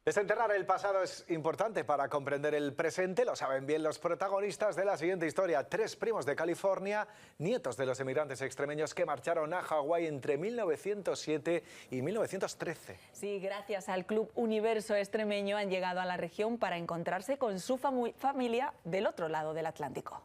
Desenterrar el pasado es importante para comprender el presente, lo saben bien los protagonistas de la siguiente historia. Tres primos de California, nietos de los emigrantes extremeños que marcharon a Hawái entre 1907 y 1913. Sí, gracias al Club Universo Extremeño han llegado a la región para encontrarse con su familia del otro lado del Atlántico.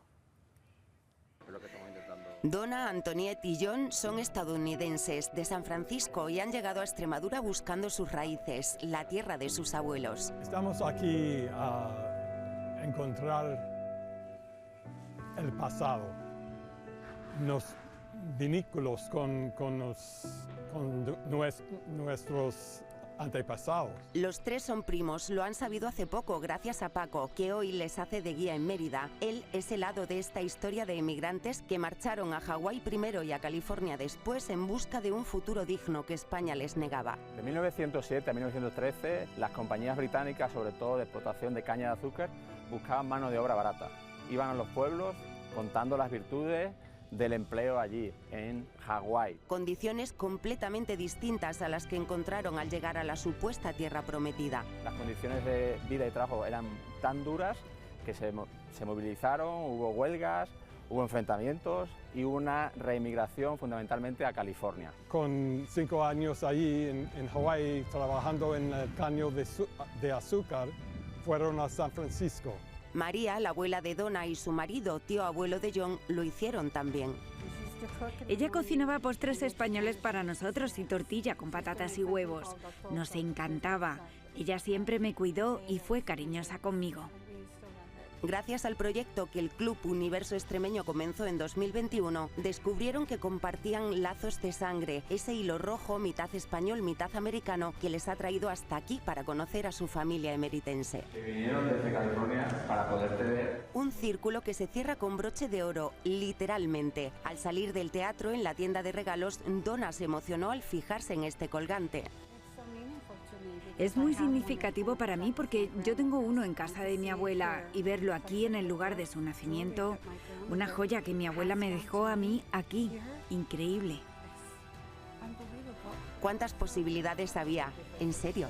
Donna, Antoniette y John son estadounidenses de San Francisco y han llegado a Extremadura buscando sus raíces, la tierra de sus abuelos. Estamos aquí a encontrar el pasado, los vínculos con nuestros antepasados. Los tres son primos, lo han sabido hace poco gracias a Paco, que hoy les hace de guía en Mérida. Él es el hado de esta historia de emigrantes que marcharon a Hawái primero y a California después en busca de un futuro digno que España les negaba. De 1907 a 1913, las compañías británicas, sobre todo de explotación de caña de azúcar, buscaban mano de obra barata. Iban a los pueblos contando las virtudes del empleo allí, en Hawái. Condiciones completamente distintas a las que encontraron al llegar a la supuesta tierra prometida. Las condiciones de vida y trabajo eran tan duras que se movilizaron, hubo huelgas, hubo enfrentamientos y hubo una reemigración fundamentalmente a California. Con 5 años ahí en Hawái trabajando en el caño de azúcar, fueron a San Francisco. María, la abuela de Donna, y su marido, tío abuelo de John, lo hicieron también. Ella cocinaba postres españoles para nosotros y tortilla con patatas y huevos. Nos encantaba. Ella siempre me cuidó y fue cariñosa conmigo. Gracias al proyecto que el Club Universo Extremeño comenzó en 2021, descubrieron que compartían lazos de sangre, ese hilo rojo, mitad español, mitad americano, que les ha traído hasta aquí para conocer a su familia emeritense. Que vinieron desde California para poderte ver. Un círculo que se cierra con broche de oro, literalmente. Al salir del teatro, en la tienda de regalos, Donna se emocionó al fijarse en este colgante. Es muy significativo para mí porque yo tengo uno en casa de mi abuela y verlo aquí en el lugar de su nacimiento, una joya que mi abuela me dejó a mí aquí, increíble. ¿Cuántas posibilidades había? En serio.